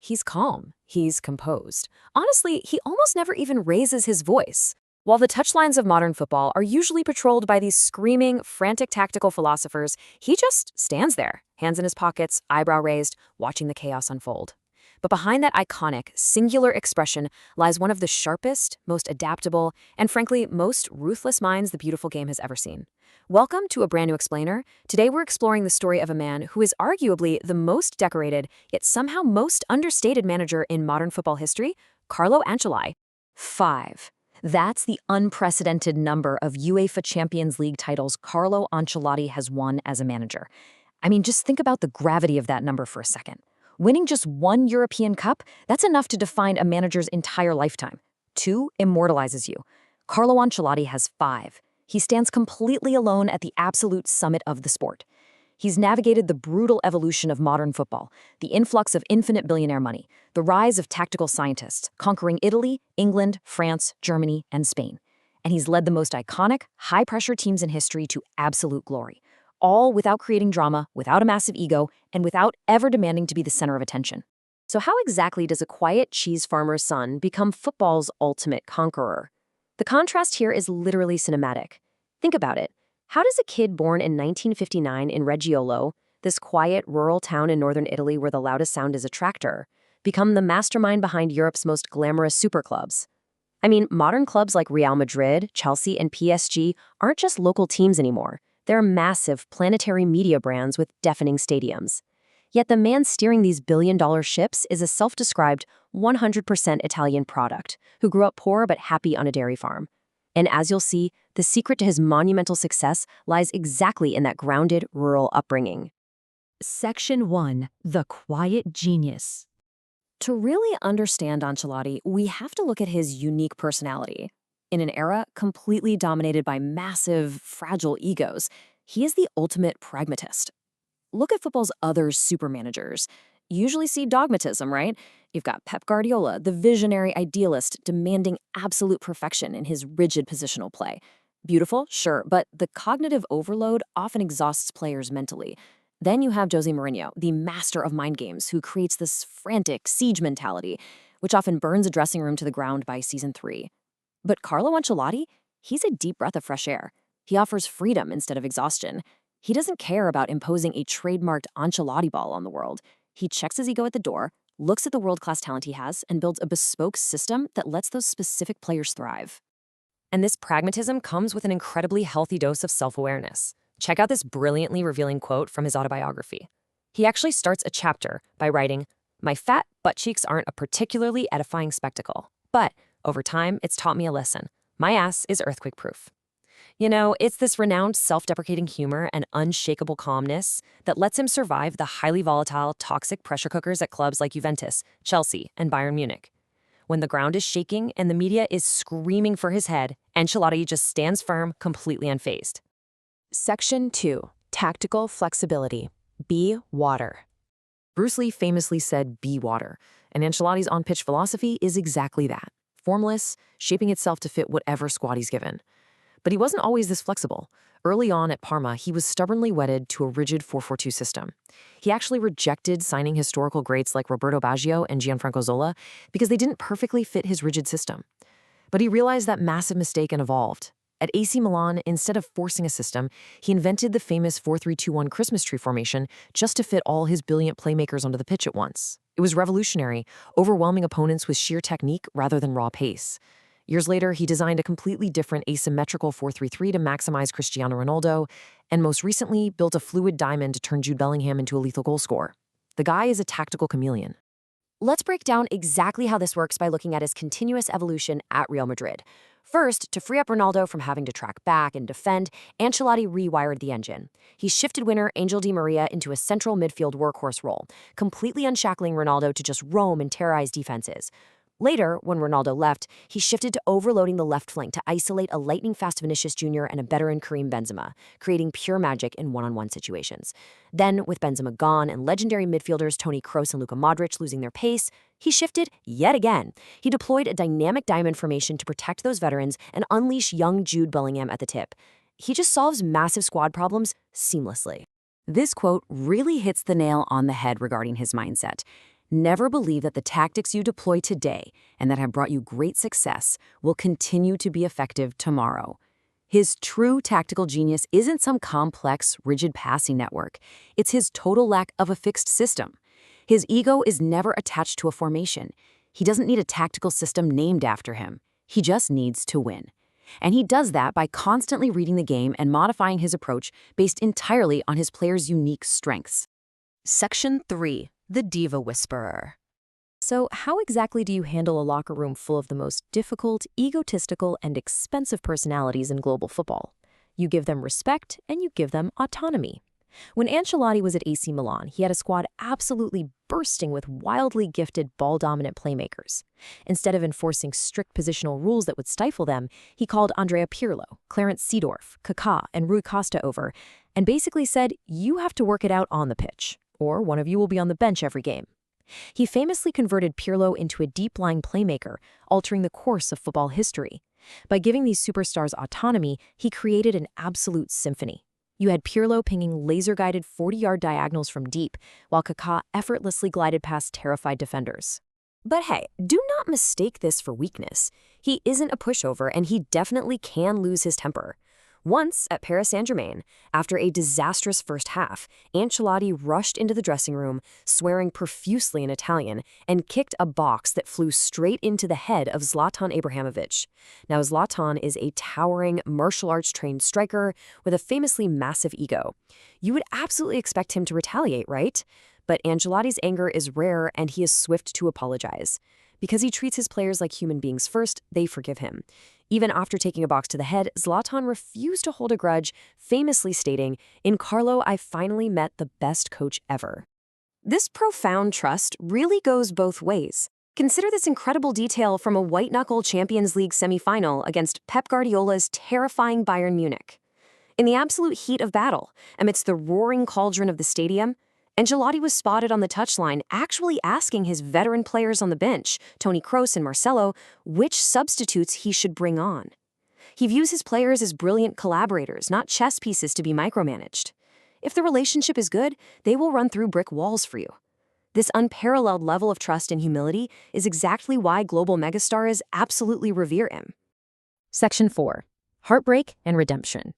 He's calm. He's composed. Honestly, he almost never even raises his voice. While the touchlines of modern football are usually patrolled by these screaming, frantic tactical philosophers, he just stands there, hands in his pockets, eyebrow raised, watching the chaos unfold. But behind that iconic, singular expression lies one of the sharpest, most adaptable, and frankly, most ruthless minds the beautiful game has ever seen. Welcome to a brand new explainer. Today we're exploring the story of a man who is arguably the most decorated, yet somehow most understated manager in modern football history, Carlo Ancelotti. 5. That's the unprecedented number of UEFA Champions League titles Carlo Ancelotti has won as a manager. I mean, just think about the gravity of that number for a second. Winning just one European Cup, that's enough to define a manager's entire lifetime. 2 immortalizes you. Carlo Ancelotti has 5. He stands completely alone at the absolute summit of the sport. He's navigated the brutal evolution of modern football, the influx of infinite billionaire money, the rise of tactical scientists, conquering Italy, England, France, Germany, and Spain. And he's led the most iconic, high-pressure teams in history to absolute glory, all without creating drama, without a massive ego, and without ever demanding to be the center of attention. So how exactly does a quiet cheese farmer's son become football's ultimate conqueror? The contrast here is literally cinematic. Think about it. How does a kid born in 1959 in Reggiolo, this quiet, rural town in northern Italy where the loudest sound is a tractor, become the mastermind behind Europe's most glamorous superclubs? I mean, modern clubs like Real Madrid, Chelsea, and PSG aren't just local teams anymore. They're massive, planetary media brands with deafening stadiums. Yet the man steering these billion-dollar ships is a self-described 100% Italian product who grew up poor but happy on a dairy farm. And as you'll see, the secret to his monumental success lies exactly in that grounded, rural upbringing. Section 1. The Quiet Genius. To really understand Ancelotti, we have to look at his unique personality. In an era completely dominated by massive, fragile egos, he is the ultimate pragmatist. Look at football's other super managers. You usually see dogmatism, right? You've got Pep Guardiola, the visionary idealist, demanding absolute perfection in his rigid positional play. Beautiful, sure, but the cognitive overload often exhausts players mentally. Then you have Jose Mourinho, the master of mind games, who creates this frantic siege mentality, which often burns a dressing room to the ground by season 3. But Carlo Ancelotti, he's a deep breath of fresh air. He offers freedom instead of exhaustion. He doesn't care about imposing a trademarked Ancelotti ball on the world. He checks his ego at the door, looks at the world-class talent he has, and builds a bespoke system that lets those specific players thrive. And this pragmatism comes with an incredibly healthy dose of self-awareness. Check out this brilliantly revealing quote from his autobiography. He actually starts a chapter by writing, "My fat butt cheeks aren't a particularly edifying spectacle, but over time, it's taught me a lesson. My ass is earthquake-proof." You know, it's this renowned self-deprecating humor and unshakable calmness that lets him survive the highly volatile, toxic pressure cookers at clubs like Juventus, Chelsea, and Bayern Munich. When the ground is shaking and the media is screaming for his head, Ancelotti just stands firm, completely unfazed. Section 2. Tactical Flexibility. Be water. Bruce Lee famously said, "Be water," and Ancelotti's on-pitch philosophy is exactly that. Formless, shaping itself to fit whatever squad he's given. But he wasn't always this flexible. Early on at Parma, he was stubbornly wedded to a rigid 4-4-2 system. He actually rejected signing historical greats like Roberto Baggio and Gianfranco Zola because they didn't perfectly fit his rigid system. But he realized that massive mistake and evolved. At AC Milan, instead of forcing a system, he invented the famous 4-3-2-1 Christmas tree formation just to fit all his brilliant playmakers onto the pitch at once. It was revolutionary, overwhelming opponents with sheer technique rather than raw pace. Years later, he designed a completely different asymmetrical 4-3-3 to maximize Cristiano Ronaldo, and most recently built a fluid diamond to turn Jude Bellingham into a lethal goal scorer. The guy is a tactical chameleon. Let's break down exactly how this works by looking at his continuous evolution at Real Madrid. First, to free up Ronaldo from having to track back and defend, Ancelotti rewired the engine. He shifted winner Angel Di Maria into a central midfield workhorse role, completely unshackling Ronaldo to just roam and terrorize defenses. Later, when Ronaldo left, he shifted to overloading the left flank to isolate a lightning-fast Vinicius Jr. and a veteran Karim Benzema, creating pure magic in one-on-one situations. Then, with Benzema gone and legendary midfielders Toni Kroos and Luka Modric losing their pace, he shifted yet again. He deployed a dynamic diamond formation to protect those veterans and unleash young Jude Bellingham at the tip. He just solves massive squad problems seamlessly. This quote really hits the nail on the head regarding his mindset. Never believe that the tactics you deploy today and that have brought you great success will continue to be effective tomorrow. His true tactical genius isn't some complex, rigid passing network. It's his total lack of a fixed system. His ego is never attached to a formation. He doesn't need a tactical system named after him. He just needs to win. And he does that by constantly reading the game and modifying his approach based entirely on his players' unique strengths. Section 3. The Diva Whisperer. So, how exactly do you handle a locker room full of the most difficult, egotistical, and expensive personalities in global football? You give them respect and you give them autonomy. When Ancelotti was at AC Milan, he had a squad absolutely bursting with wildly gifted ball-dominant playmakers. Instead of enforcing strict positional rules that would stifle them, he called Andrea Pirlo, Clarence Seedorf, Kaká, and Rui Costa over, and basically said, "You have to work it out on the pitch, or one of you will be on the bench every game." He famously converted Pirlo into a deep-lying playmaker, altering the course of football history. By giving these superstars autonomy, he created an absolute symphony. You had Pirlo pinging laser-guided 40-yard diagonals from deep, while Kaká effortlessly glided past terrified defenders. But hey, do not mistake this for weakness. He isn't a pushover, and he definitely can lose his temper. Once, at Paris Saint-Germain, after a disastrous first half, Ancelotti rushed into the dressing room, swearing profusely in Italian, and kicked a box that flew straight into the head of Zlatan Ibrahimović. Now, Zlatan is a towering, martial arts-trained striker with a famously massive ego. You would absolutely expect him to retaliate, right? But Ancelotti's anger is rare, and he is swift to apologize. Because he treats his players like human beings first, they forgive him. Even after taking a box to the head, Zlatan refused to hold a grudge, famously stating, "In Carlo, I finally met the best coach ever." This profound trust really goes both ways. Consider this incredible detail from a white-knuckle Champions League semifinal against Pep Guardiola's terrifying Bayern Munich. In the absolute heat of battle, amidst the roaring cauldron of the stadium, Ancelotti was spotted on the touchline actually asking his veteran players on the bench, Toni Kroos and Marcelo, which substitutes he should bring on. He views his players as brilliant collaborators, not chess pieces to be micromanaged. If the relationship is good, they will run through brick walls for you. This unparalleled level of trust and humility is exactly why global megastars absolutely revere him. Section 4. Heartbreak and Redemption.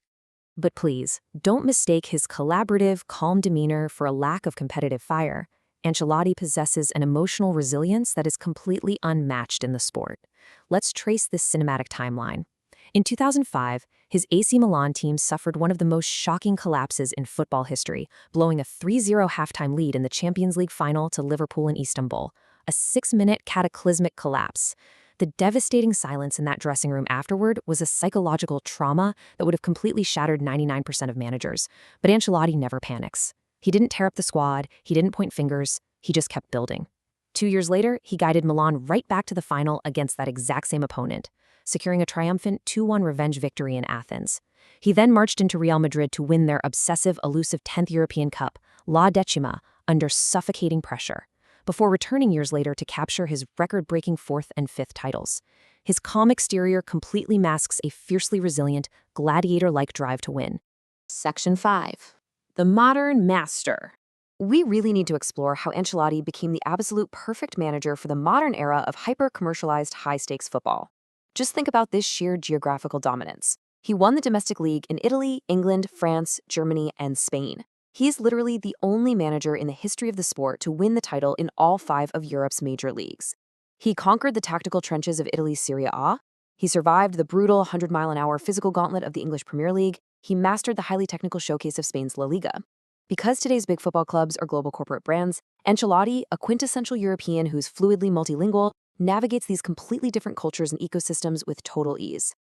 But please, don't mistake his collaborative, calm demeanor for a lack of competitive fire. Ancelotti possesses an emotional resilience that is completely unmatched in the sport. Let's trace this cinematic timeline. In 2005, his AC Milan team suffered one of the most shocking collapses in football history, blowing a 3-0 halftime lead in the Champions League final to Liverpool in Istanbul. A 6-minute cataclysmic collapse. The devastating silence in that dressing room afterward was a psychological trauma that would have completely shattered 99% of managers. But Ancelotti never panics. He didn't tear up the squad, he didn't point fingers, he just kept building. 2 years later, he guided Milan right back to the final against that exact same opponent, securing a triumphant 2-1 revenge victory in Athens. He then marched into Real Madrid to win their obsessive, elusive 10th European Cup, La Decima, under suffocating pressure, before returning years later to capture his record-breaking 4th and 5th titles. His calm exterior completely masks a fiercely resilient, gladiator-like drive to win. Section 5. The Modern Master. We really need to explore how Ancelotti became the absolute perfect manager for the modern era of hyper-commercialized high-stakes football. Just think about this sheer geographical dominance. He won the domestic league in Italy, England, France, Germany, and Spain. He is literally the only manager in the history of the sport to win the title in all 5 of Europe's major leagues. He conquered the tactical trenches of Italy's Serie A. He survived the brutal 100-mile-an-hour physical gauntlet of the English Premier League. He mastered the highly technical showcase of Spain's La Liga. Because today's big football clubs are global corporate brands, Ancelotti, a quintessential European who's fluidly multilingual, navigates these completely different cultures and ecosystems with total ease.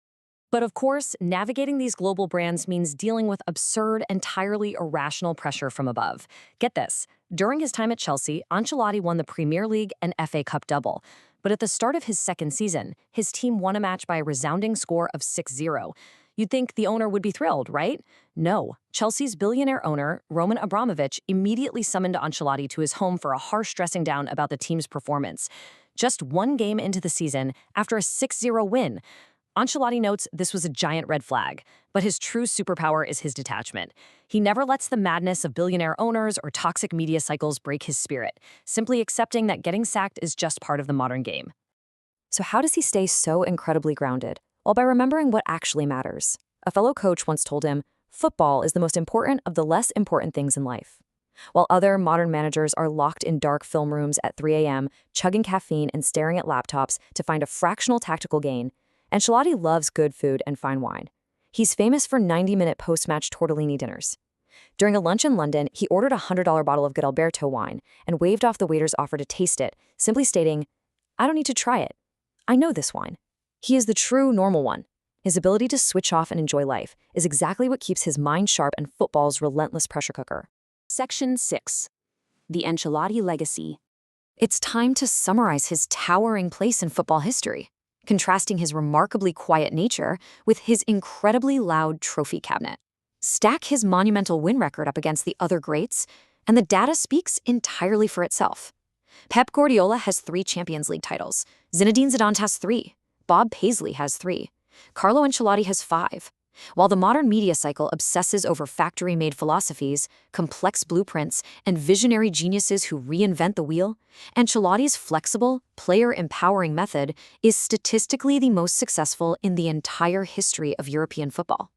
But of course, navigating these global brands means dealing with absurd, entirely irrational pressure from above. Get this. During his time at Chelsea, Ancelotti won the Premier League and FA Cup double. But at the start of his second season, his team won a match by a resounding score of 6-0. You'd think the owner would be thrilled, right? No. Chelsea's billionaire owner, Roman Abramovich, immediately summoned Ancelotti to his home for a harsh dressing down about the team's performance. Just one game into the season, after a 6-0 win, Ancelotti notes this was a giant red flag, but his true superpower is his detachment. He never lets the madness of billionaire owners or toxic media cycles break his spirit, simply accepting that getting sacked is just part of the modern game. So how does he stay so incredibly grounded? Well, by remembering what actually matters. A fellow coach once told him, football is the most important of the less important things in life. While other modern managers are locked in dark film rooms at 3 a.m., chugging caffeine and staring at laptops to find a fractional tactical gain, Ancelotti loves good food and fine wine. He's famous for 90-minute post-match tortellini dinners. During a lunch in London, he ordered a $100 bottle of good Alberto wine and waved off the waiter's offer to taste it, simply stating, "I don't need to try it. I know this wine." He is the true normal one. His ability to switch off and enjoy life is exactly what keeps his mind sharp and football's relentless pressure cooker. Section 6. The Ancelotti Legacy. It's time to summarize his towering place in football history, contrasting his remarkably quiet nature with his incredibly loud trophy cabinet. Stack his monumental win record up against the other greats, and the data speaks entirely for itself. Pep Guardiola has 3 Champions League titles. Zinedine Zidane has 3. Bob Paisley has 3. Carlo Ancelotti has 5. While the modern media cycle obsesses over factory-made philosophies, complex blueprints, and visionary geniuses who reinvent the wheel, Ancelotti's flexible, player-empowering method is statistically the most successful in the entire history of European football.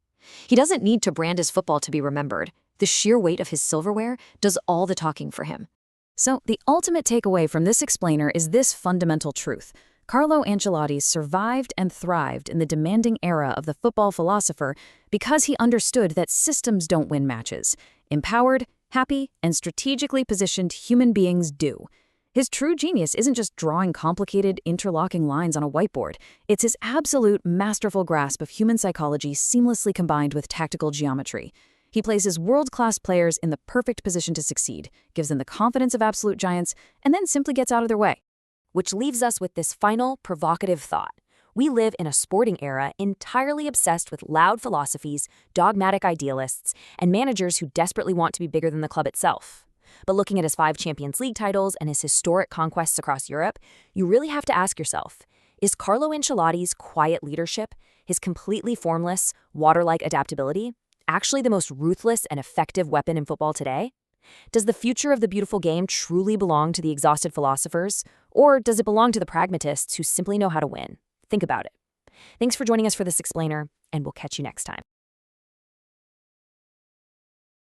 He doesn't need to brand his football to be remembered. The sheer weight of his silverware does all the talking for him. So, the ultimate takeaway from this explainer is this fundamental truth. Carlo Ancelotti survived and thrived in the demanding era of the football philosopher because he understood that systems don't win matches. Empowered, happy, and strategically positioned human beings do. His true genius isn't just drawing complicated, interlocking lines on a whiteboard. It's his absolute masterful grasp of human psychology seamlessly combined with tactical geometry. He places world-class players in the perfect position to succeed, gives them the confidence of absolute giants, and then simply gets out of their way. Which leaves us with this final, provocative thought. We live in a sporting era entirely obsessed with loud philosophies, dogmatic idealists, and managers who desperately want to be bigger than the club itself. But looking at his 5 Champions League titles and his historic conquests across Europe, you really have to ask yourself, is Carlo Ancelotti's quiet leadership, his completely formless, water-like adaptability, actually the most ruthless and effective weapon in football today? Does the future of the beautiful game truly belong to the exhausted philosophers, or does it belong to the pragmatists who simply know how to win? Think about it. Thanks for joining us for this explainer, and we'll catch you next time.